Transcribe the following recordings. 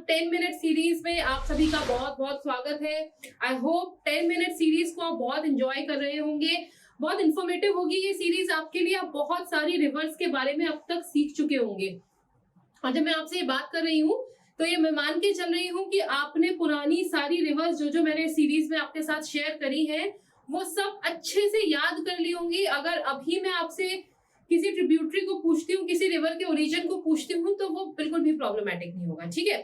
10 minute series में आप सभी का बहुत बहुत स्वागत है। आई होप 10 मिनट सीरीज को आप बहुत एंजॉय कर रहे होंगे। बहुत इंफॉर्मेटिव होगी ये सीरीज आपके लिए। आप बहुत सारी रिवर्स के बारे में अब तक सीख चुके होंगे। और जब मैं आपसे ये बात कर रही हूँ तो ये मैं मान के चल रही हूँ कि आपने पुरानी सारी रिवर्स जो मैंने सीरीज में आपके साथ शेयर करी है वो सब अच्छे से याद कर ली होंगी। अगर अभी मैं आपसे किसी ट्रिब्यूटरी को पूछती हूँ, किसी रिवर के ओरिजिन को पूछती हूँ, तो वो बिल्कुल भी प्रॉब्लमेटिक नहीं होगा। ठीक है,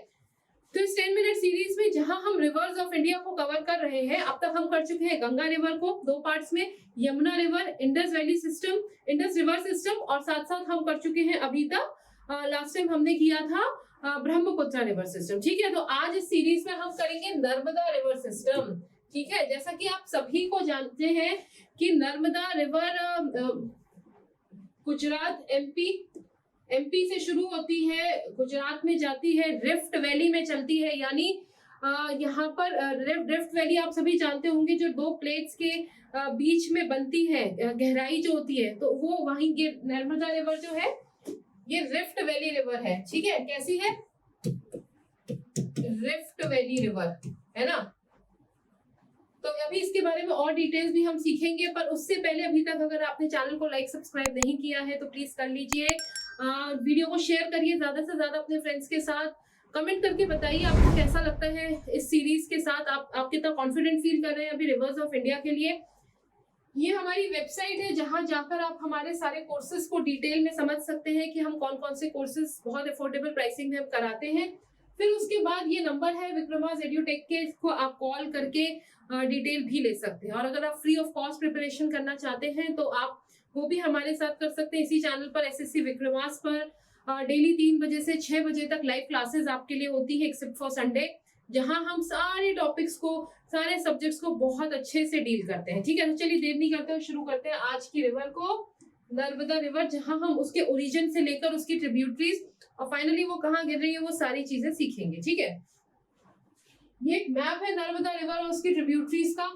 तो इस 10 मिनट सीरीज में जहां हम रिवर्स ऑफ इंडिया को कवर कर रहे हैं, अब तक हम कर चुके हैं गंगा रिवर को 2 पार्ट्स में, Yamuna river, Indus valley system, Indus river system, और साथ साथ हम कर चुके हैं अभी तक लास्ट टाइम हमने किया था ब्रह्मपुत्र रिवर सिस्टम। ठीक है, तो आज इस सीरीज में हम करेंगे नर्मदा रिवर सिस्टम। ठीक है, जैसा कि आप सभी को जानते हैं कि नर्मदा रिवर गुजरात एमपी से शुरू होती है, गुजरात में जाती है, रिफ्ट वैली में चलती है। यानी यहाँ पर रिफ्ट वैली आप सभी जानते होंगे, जो 2 प्लेट्स के बीच में बनती है, गहराई जो होती है, तो वो वहीं ये नर्मदा रिवर जो है ये रिफ्ट वैली रिवर है। ठीक है, कैसी है? रिफ्ट वैली रिवर है ना। तो अभी इसके बारे में और डिटेल्स भी हम सीखेंगे, पर उससे पहले अभी तक अगर आपने चैनल को लाइक सब्सक्राइब नहीं किया है तो प्लीज कर लीजिए। वीडियो को शेयर करिए ज्यादा से ज्यादा अपने फ्रेंड्स के साथ। कमेंट करके बताइए आपको कैसा लगता है इस सीरीज के साथ। आप कितना कॉन्फिडेंट फील कर रहे हैं अभी रिवर्स ऑफ इंडिया के लिए। ये हमारी वेबसाइट है जहां जाकर आप हमारे सारे कोर्सेज को डिटेल में समझ सकते हैं कि हम कौन कौन से कोर्सेज बहुत अफोर्डेबल प्राइसिंग में हम कराते हैं। फिर उसके बाद ये नंबर है विक्रमास एड्यूटेक के, इसको आप कॉल करके डिटेल भी ले सकते हैं। और अगर आप फ्री ऑफ कॉस्ट प्रिपरेशन करना चाहते हैं तो आप वो भी हमारे साथ कर सकते हैं। इसी चैनल पर एसएससी विक्रमास पर डेली 3 बजे से 6 बजे तक लाइव क्लासेस आपके लिए होती है, एक्सेप्ट फॉर संडे, जहां हम सारे टॉपिक्स को, सारे सब्जेक्ट्स को बहुत अच्छे से डील करते हैं। ठीक है, तो चलिए देर नहीं करते हुए शुरू करते हैं आज की रिवर को, नर्मदा रिवर, जहां हम उसके ओरिजिन से लेकर उसकी ट्रिब्यूटरीज और फाइनली वो कहाँ गिर रही है वो सारी चीजें सीखेंगे। ठीक है, ये एक मैप है नर्मदा रिवर और उसकी ट्रिब्यूटरीज का।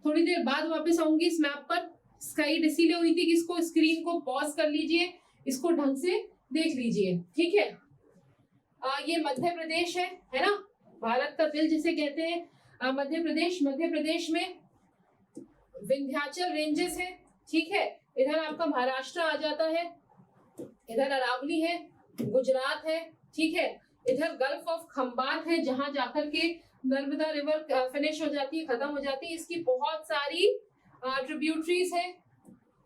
थोड़ी देर बाद वापस आऊंगी इस मैप पर। स्काइड इसीलिए हुई थी कि इसको, स्क्रीन को पॉज कर लीजिए, इसको ढंग से देख लीजिए। ठीक है, ये मध्य प्रदेश है ना, भारत का दिल जिसे कहते हैं मध्य प्रदेश में विंध्याचल रेंजेस है। ठीक है, इधर आपका महाराष्ट्र आ जाता है, इधर अरावली है, गुजरात है। ठीक है, इधर गल्फ ऑफ खंबात है जहां जाकर के नर्मदा रिवर फिनिश हो जाती है, खत्म हो जाती है। इसकी बहुत सारी ट्रिब्यूटरीज है।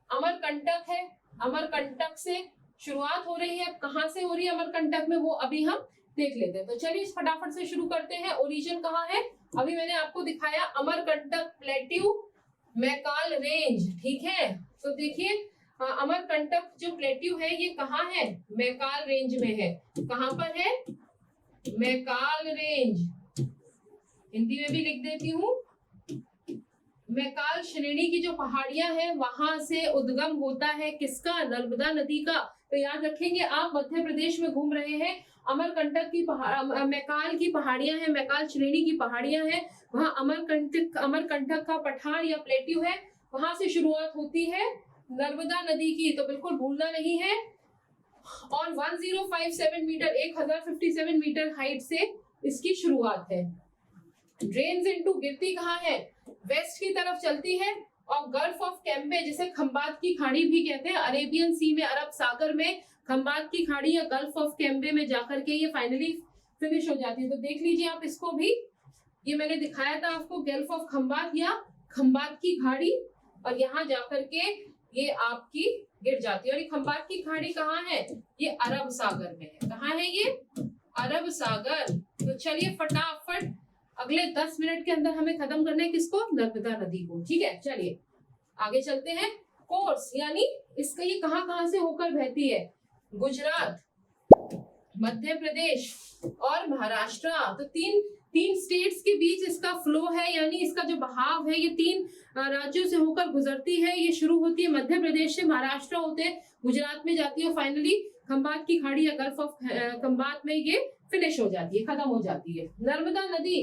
अमरकंटक है, अमरकंटक से शुरुआत हो रही है। अब कहां से हो रही है अमरकंटक में वो अभी हम देख लेते हैं। तो चलिए फटाफट से शुरू करते हैं। ओरिजिन कहाँ है? अभी मैंने आपको दिखाया अमरकंटक प्लेट्यू, मैकाल रेंज। ठीक है, तो देखिए अमरकंटक जो प्लेट्यू है ये कहाँ है? मैकाल रेंज में है। कहाँ पर है? मैकाल रेंज। हिंदी में भी लिख देती हूँ। मैकाल श्रेणी की जो पहाड़ियां हैं वहां से उद्गम होता है किसका? नर्मदा नदी का। तो याद रखेंगे, आप मध्य प्रदेश में घूम रहे हैं, अमरकंटक की मैकाल की पहाड़ियां हैं, मैकाल श्रेणी की पहाड़ियां हैं, वहां अमरकंटक का पठार या प्लेट्यू है, वहां से शुरुआत होती है नर्मदा नदी की। तो बिल्कुल भूलना नहीं है। और 1057 मीटर, 1057 मीटर हाइट से इसकी शुरुआत है। ड्रेन्स इनटू, गिरती कहाँ है? वेस्ट की तरफ चलती है। और गल्फ ऑफ कैम्बे, जिसे खंबात की खाड़ी भी कहते हैं, अरेबियन सी में, अरब सागर में खंबात की खाड़ी या गल्फ ऑफ कैम्बे में जाकर के ये फाइनली फिनिश हो जाती है। तो देख लीजिए आप इसको भी, ये मैंने दिखाया था आपको, गल्फ ऑफ खंबात या खंबात की खाड़ी, और यहाँ जाकर के ये आपकी गिर जाती है। और ये खंबात की खाड़ी कहाँ है? ये अरब सागर में है। कहाँ है ये? अरब सागर। तो चलिए फटाफट अगले 10 मिनट के अंदर हमें खत्म करना है किसको? नर्मदा नदी को। ठीक है, चलिए आगे चलते हैं। कोर्स, यानी इसका ये कहाँ से होकर बहती है? गुजरात, मध्य प्रदेश और महाराष्ट्र। तो तीन स्टेट्स के बीच इसका फ्लो है, यानी इसका जो बहाव है ये 3 राज्यों से होकर गुजरती है। ये शुरू होती है मध्य प्रदेश से, महाराष्ट्र होते हैं, गुजरात में जाती है और फाइनली खंबात की खाड़ी या गल्फ ऑफ खंबात में ये फिनिश हो जाती है, खत्म हो जाती है। नर्मदा नदी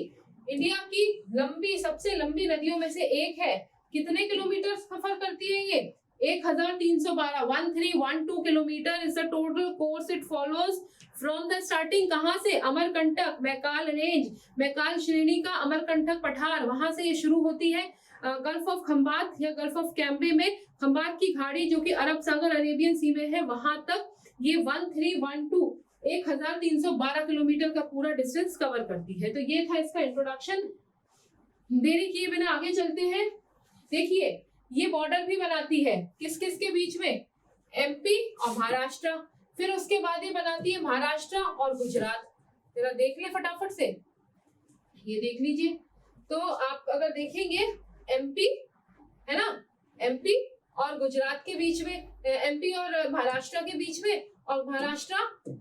इंडिया की सबसे लंबी नदियों में से एक है। कितने किलोमीटर सफर करती है ये? 1312 1312 kilometre is the total course it follows from the starting. कहाँ से? अमरकंटक, मैकाल रेंज, मैकाल श्रेणी का अमरकंटक पठार, वहां से ये शुरू होती है। गल्फ ऑफ खंबात या गल्फ ऑफ कैम्बे में खंबात की खाड़ी जो कि अरब सागर अरेबियन सी में है, वहां तक ये 1312 किलोमीटर का पूरा डिस्टेंस कवर करती है। तो ये था इसका इंट्रोडक्शन। देरी किए बिना आगे चलते हैं। देखिए ये बॉर्डर भी बनाती है किस किस के बीच में? एमपी और महाराष्ट्र। फिर उसके बाद ये बनाती है महाराष्ट्र और गुजरात। जरा देख ले फटाफट से, ये देख लीजिए। तो आप अगर देखेंगे एमपी है ना, एमपी और गुजरात के बीच में, एमपी और महाराष्ट्र के बीच में, और महाराष्ट्र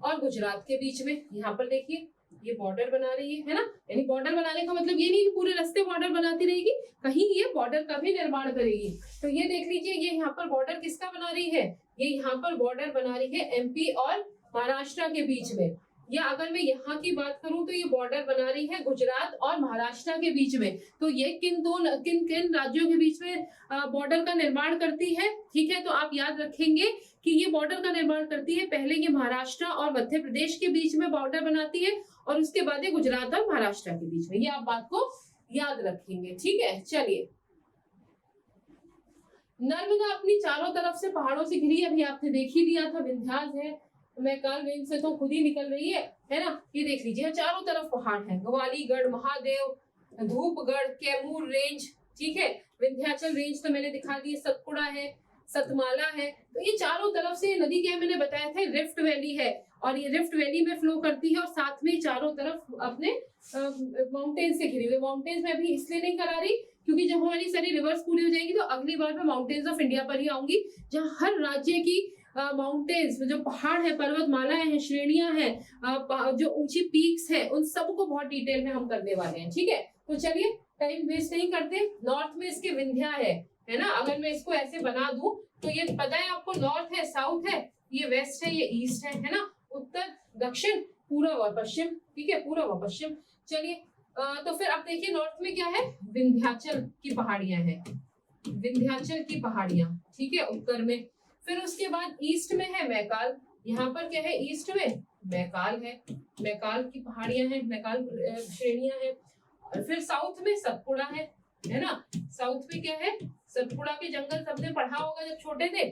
और गुजरात के बीच में यहाँ पर देखिए ये बॉर्डर बना रही है ना। यानी बॉर्डर बनाने का मतलब ये नहीं कि पूरे रास्ते बॉर्डर बनाती रहेगी, कहीं ये बॉर्डर का भी निर्माण करेगी। तो ये देख लीजिए ये यहाँ पर बॉर्डर किसका बना रही है? ये यहाँ पर बॉर्डर बना रही है एमपी और महाराष्ट्र के बीच में। या अगर मैं यहाँ की बात करूं तो ये बॉर्डर बना रही है गुजरात और महाराष्ट्र के बीच में। तो ये किन किन राज्यों के बीच में बॉर्डर का निर्माण करती है? ठीक है, तो आप याद रखेंगे कि ये बॉर्डर का निर्माण करती है। पहले ये महाराष्ट्र और मध्य प्रदेश के बीच में बॉर्डर बनाती है और उसके बाद ये गुजरात और महाराष्ट्र के बीच में। ये आप बात को याद रखेंगे। ठीक है, चलिए। नर्मदा अपनी चारों तरफ से पहाड़ों से घिरी, अभी आपने देख ही लिया था, विंध्यास है, मैकाल रेंज से तो खुद ही निकल रही है ना। ये देख लीजिए चारों तरफ पहाड़ है, ग्वालीगढ़, महादेव, धूपगढ़, कैमूर रेंज, ठीक है, विंध्याचल रेंज तो मैंने दिखा दी, सतपुड़ा है, सतमाला है। तो ये चारों तरफ से नदी क्या मैंने बताया था, रिफ्ट वैली है, और ये रिफ्ट वैली में फ्लो करती है और साथ में चारों तरफ अपने माउंटेन से घिरी हुई। माउंटेन्स में अभी इसलिए नहीं करा रही क्योंकि जब हमारी सारी रिवर्स पूरी हो जाएगी तो अगली बार मैं माउंटेन्स ऑफ इंडिया पर ही आऊंगी, जहाँ हर राज्य की माउंटेन्स जो पहाड़ है, पर्वतमालाएं हैं, श्रेणियां हैं, जो ऊंची पीक्स हैं, उन सबको बहुत डिटेल में हम करने वाले हैं। ठीक है, तो चलिए टाइम वेस्ट नहीं करते। नॉर्थ में इसके विंध्या है ना। अगर मैं इसको ऐसे बना दूं तो ये पता है आपको, नॉर्थ है, साउथ है, ये वेस्ट है, ये ईस्ट है ना, उत्तर, दक्षिण, पूर्व और पश्चिम। ठीक है, पूर्व और पश्चिम। चलिए तो फिर आप देखिए नॉर्थ में क्या है, विंध्याचल की पहाड़ियां हैं, विंध्याचल की पहाड़ियां, ठीक है, उत्तर में। फिर उसके बाद ईस्ट में है मैकाल, यहाँ पर क्या है, ईस्ट में मैकाल है, मैकाल की पहाड़ियां हैं, मैकाल श्रेणियां हैं। और फिर साउथ में सतपुड़ा है ना। साउथ में क्या है, सतपुड़ा के जंगल सबने पढ़ा होगा जब छोटे थे।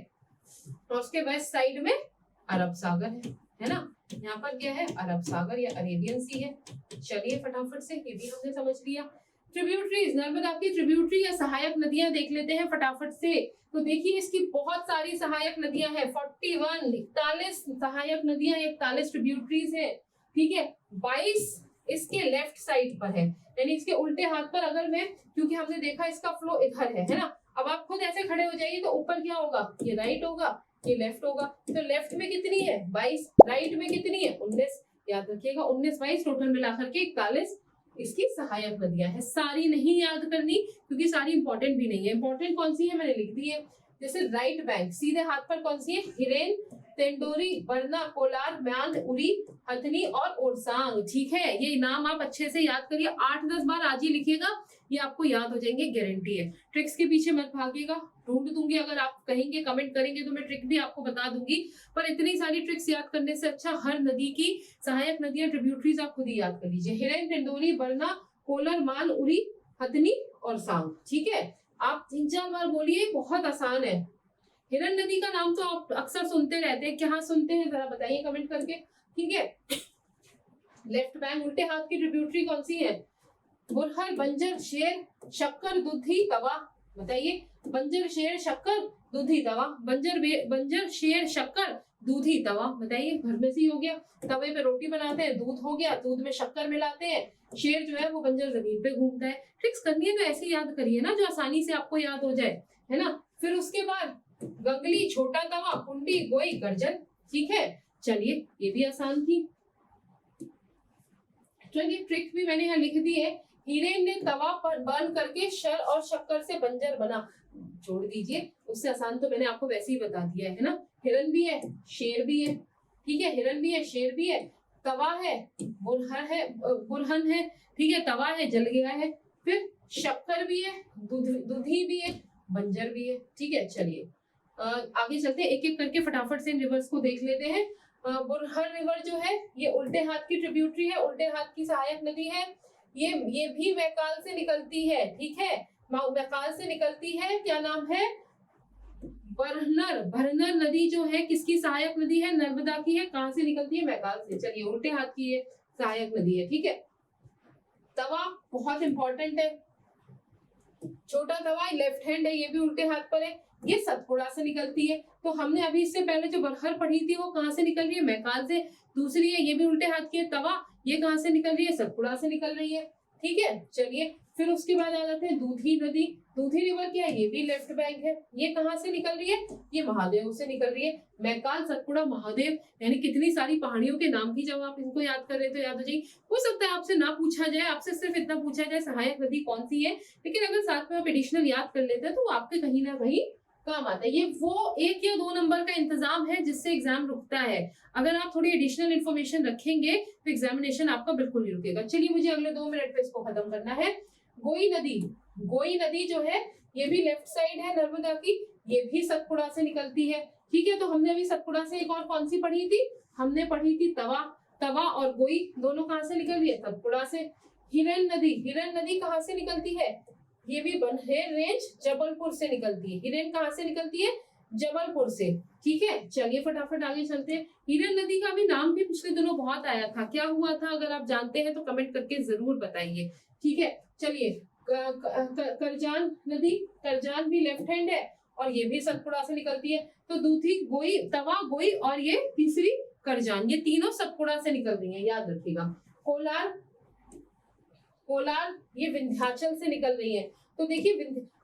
और उसके वेस्ट साइड में अरब सागर है ना। यहाँ पर क्या है, अरब सागर या अरेबियन सी है। चलिए फटाफट से ये भी हमने समझ लिया। ट्रिब्यूटरीज, नर्मदा की ट्रिब्यूटरी या सहायक नदियां देख लेते हैं फटाफट से। तो देखिए इसकी बहुत सारी सहायक नदियां हैं, 41 सहायक नदियां, 41 ट्रिब्यूटरीज है। ठीक है, 22 इसके लेफ्ट साइड पर है, यानी इसके उल्टे हाथ पर। अगर मैं, क्योंकि हमने देखा इसका फ्लो इधर है ना। अब आप खुद ऐसे खड़े हो जाइए तो ऊपर क्या होगा, ये राइट होगा, ये लेफ्ट होगा। तो लेफ्ट में कितनी है, 22, राइट में कितनी है, 19। याद रखिएगा 19 22 टोटल मिलाकर के 41 इसकी सहायक नदियां हैं। सारी नहीं याद करनी क्योंकि सारी इंपॉर्टेंट भी नहीं है। इंपॉर्टेंट कौन सी है मैंने लिख दी है। जैसे राइट बैंक सीधे हाथ पर कौन सी है, हिरेन, तेंडोरी, बरना, कोलार, म्यांद, उरी, हथनी और ओरसांग। ठीक है, ये नाम आप अच्छे से याद करिए, 8-10 बार आज ही लिखिएगा, ये आपको याद हो जाएंगे, गारंटी है। ट्रिक्स के पीछे मत भागिएगा, ढूंढ दूंगी, अगर आप कहेंगे कमेंट करेंगे तो मैं ट्रिक भी आपको बता दूंगी। पर इतनी सारी ट्रिक्स याद करने से अच्छा हर नदी की सहायक नदियां, ट्रिब्यूटरीज आप खुद ही याद कर लीजिए। हिरेन, तेंदुली, बरना, कोलर, मान, उरी, हथनी और सांग। ठीक है, आप 3-4 बार बोलिए, बहुत आसान है। हिरन नदी का नाम तो आप अक्सर सुनते रहते हैं, क्या सुनते हैं जरा बताइए कमेंट करके। ठीक है, लेफ्ट बैंक उल्टे हाथ की ट्रिब्यूटरी कौन सी है, बुरहर, बंजर, शेर, शक्कर, दुधी, तवा। बताइए, बंजर, शेर, शक्कर, दूधी, तवा। बंजर, शेर, शक्कर, दूधी, तवा। बताइए, घर में से ही हो गया, तवे पे रोटी बनाते हैं, दूध हो गया, दूध में शक्कर मिलाते हैं, शेर जो है वो बंजर जमीन पे घूमता है। ट्रिक्स करनी है तो ऐसे याद करिए ना, जो आसानी से आपको याद हो जाए, है ना। फिर उसके बाद गंगली, छोटा तवा, कुंडी, गोई, गर्जन। ठीक है, चलिए ये भी आसान थी। चलिए ट्रिक भी मैंने यहाँ लिख दी है। हिरेन ने तवा पर बर्न करके शर और शक्कर से बंजर बना। छोड़ दीजिए, उससे आसान तो मैंने आपको वैसे ही बता दिया है ना। हिरन भी है, शेर भी है। ठीक है, हिरन भी है, शेर भी है, तवा है, बुरहन है, ठीक है, तवा है, जल गया है, फिर शक्कर भी है, दूधी भी है, बंजर भी है। ठीक है, चलिए आगे चलते हैं, एक एक करके फटाफट से इन रिवर्स को देख लेते हैं। बुरहर रिवर जो है ये उल्टे हाथ की ट्रिब्यूटरी है, उल्टे हाथ की सहायक नदी है। ये भी मैकाल से निकलती है, ठीक है, मैकाल से निकलती है। क्या नाम है? भरनर नदी जो है किसकी सहायक नदी है? नर्मदा की है। कहां से निकलती है? मैकाल से। चलिए, उल्टे हाथ की ये सहायक नदी है, ठीक है। तवा बहुत इंपॉर्टेंट है, छोटा तवा लेफ्ट हैंड है, ये भी उल्टे हाथ पर है, ये सतपुड़ा से निकलती है। तो हमने अभी इससे पहले जो बरहर पढ़ी थी वो कहाँ से निकल रही है? मैकाल से। दूसरी है, ये भी उल्टे हाथ की है, तवा, ये कहाँ से निकल रही है? सतपुड़ा से निकल रही है, ठीक है। चलिए, फिर उसके बाद आ जाते हैं दूधी नदी। दूधी रिवर क्या है? ये भी लेफ्ट बैंक है, ये कहाँ से निकल रही है? ये महादेव से निकल रही है। मैकाल, सतपुड़ा, महादेव, यानी कितनी सारी पहाड़ियों के नाम भी जब आप इनको याद कर रहे तो याद हो जाएगी। हो सकता है आपसे ना पूछा जाए, आपसे सिर्फ इतना पूछा जाए सहायक नदी कौन सी है, लेकिन अगर साथ में आप एडिशनल याद कर लेते हैं तो आपके कहीं ना कहीं काम आता है। ये वो 1 या 2 नंबर का इंतजाम है जिससे एग्जाम रुकता है। अगर आप थोड़ी एडिशनल इन्फॉर्मेशन रखेंगे तो एग्जामिनेशन आपका बिल्कुल नहीं रुकेगा। चलिए, मुझे अगले 2 मिनट पे इसको खत्म करना है। गोई नदी जो है ये भी लेफ्ट साइड है नर्मदा की, ये भी सतपुड़ा से निकलती है, ठीक है। तो हमने अभी सतपुड़ा से एक और कौन सी पढ़ी थी? हमने पढ़ी थी तवा और गोई दोनों कहाँ से निकल रही है? सतपुड़ा से। हिरन नदी कहाँ से निकलती है? ये भी बनहेर रेंज जबलपुर से निकलती है। हिरन कहाँ से निकलती है? जबलपुर से, ठीक है। चलिए, फटाफट आगे चलते हैं। हिरन नदी का भी नाम भी पिछले दिनों बहुत आया था, क्या हुआ था? अगर आप जानते हैं तो कमेंट करके जरूर बताइए, ठीक है। चलिए, करजान भी लेफ्ट हैंड है और ये भी सतपुड़ा से निकलती है। तो दूधी, गोई, तवा, गोई और ये तीसरी करजान, ये तीनों सतपुड़ा से निकल रही है, याद रखिएगा। कोलार ये विंध्याचल से निकल रही है। तो देखिए,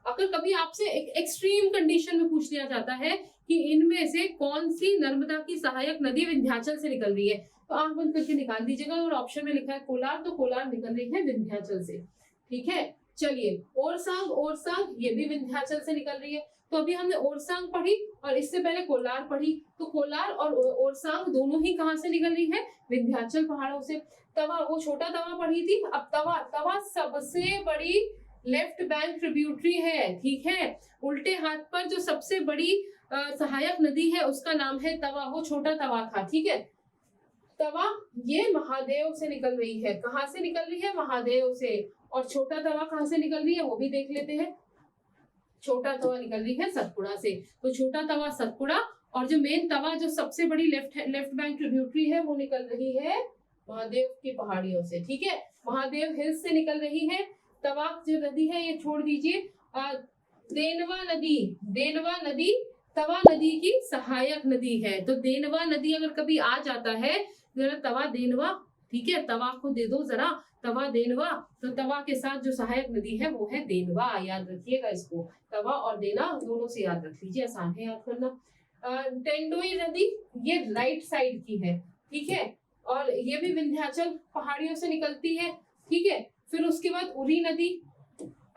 अगर कभी आपसे एक एक्सट्रीम कंडीशन में पूछ लिया जाता है कि इनमें से कौन सी नर्मदा की सहायक नदी विंध्याचल से निकल रही है, तो आंख बंद करके निकाल दीजिएगा। और ऑप्शन में लिखा है कोलार, तो कोलार निकल रही है विंध्याचल से, ठीक है। चलिए, ओरसांग ये भी विंध्याचल से निकल रही है। तो अभी हमने ओरसांग पढ़ी और इससे पहले कोलार पढ़ी, तो कोलार और ओरसांग दोनों ही कहाँ से निकल रही है? विंध्याचल पहाड़ों से। तवा, वो छोटा तवा पढ़ी थी, अब तवा सबसे बड़ी लेफ्ट बैंक ट्रिब्यूटरी है, ठीक है। उल्टे हाथ पर जो सबसे बड़ी सहायक नदी है उसका नाम है तवा, वो छोटा तवा था, ठीक है। तवा ये महादेव से निकल रही है, कहाँ से निकल रही है? महादेव से। और छोटा तवा कहाँ से निकल रही है वो भी देख लेते हैं। छोटा तवा निकल रही है सतपुड़ा से। तो छोटा तवा सतपुड़ा, और जो मेन तवा जो सबसे बड़ी लेफ्ट बैंक ट्रिब्यूटरी है वो निकल रही है महादेव की पहाड़ियों से, ठीक है। महादेव हिल्स से निकल रही है। तवा जो नदी है ये छोड़ दीजिए। देनवा नदी तवा नदी की सहायक नदी है। तो देनवा नदी अगर कभी आ जाता है, जरा तवा देनवा, ठीक है, तवा को दे दो जरा, तवा देनवा, तो तवा के साथ जो सहायक नदी है वो है देनवा, याद रखिएगा इसको। तवा और देना दोनों से याद रख लीजिए, आसान है याद करना। टेंडोई नदी ये राइट साइड की है, ठीक है, और ये भी विंध्याचल पहाड़ियों से निकलती है, ठीक है। फिर उसके बाद उरी नदी,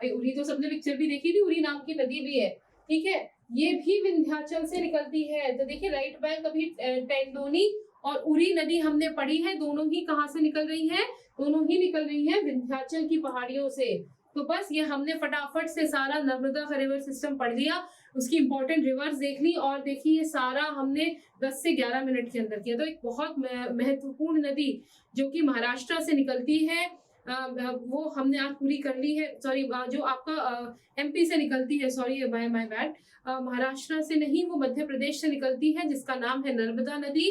उरी तो सबने पिक्चर भी देखी थी, उरी नाम की नदी भी है, ठीक है, ये भी विंध्याचल से निकलती है। तो देखिए, राइट बैंक अभी टेंडोनी और उरी नदी हमने पढ़ी है, दोनों ही कहाँ से निकल रही है? दोनों ही निकल रही है विंध्याचल की पहाड़ियों से। तो बस ये हमने फटाफट से सारा नर्मदा का रिवर सिस्टम पढ़ लिया, उसकी इंपॉर्टेंट रिवर्स देख ली, और देखिए ये सारा हमने 10 से 11 मिनट के अंदर किया। तो एक बहुत महत्वपूर्ण नदी जो कि महाराष्ट्र से निकलती है, वो हमने आज पूरी कर ली है। सॉरी, जो आपका एमपी से निकलती है, सॉरी माय बैड, महाराष्ट्र से नहीं, वो मध्य प्रदेश से निकलती है, जिसका नाम है नर्मदा नदी।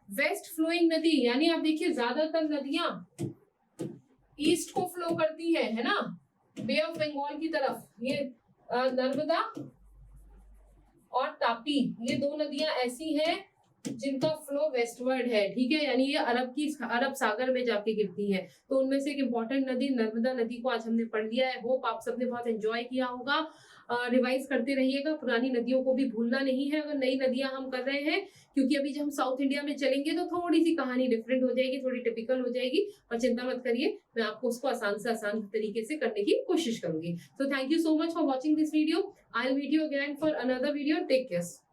वेस्ट फ्लोइंग नदी, यानी आप देखिए ज्यादातर नदियां ईस्ट को फ्लो करती है ना, बे ऑफ बंगाल की तरफ। ये नर्मदा और तापी, ये 2 नदियां ऐसी हैं जिनका फ्लो वेस्टवर्ड है, ठीक है, यानी ये अरब सागर में जाके गिरती है। तो उनमें से एक इंपॉर्टेंट नदी नर्मदा नदी को आज हमने पढ़ लिया है। होप आप सबने बहुत एंजॉय किया होगा। रिवाइज करते रहिएगा, पुरानी नदियों को भी भूलना नहीं है अगर नई नदियां हम कर रहे हैं, क्योंकि अभी जब हम साउथ इंडिया में चलेंगे तो थोड़ी सी कहानी डिफरेंट हो जाएगी, थोड़ी टिपिकल हो जाएगी, और चिंता मत करिए, मैं आपको उसको आसान से आसान तरीके से करने की कोशिश करूंगी। So thank you so much for watching this video. I'll meet you again for another video. Take care.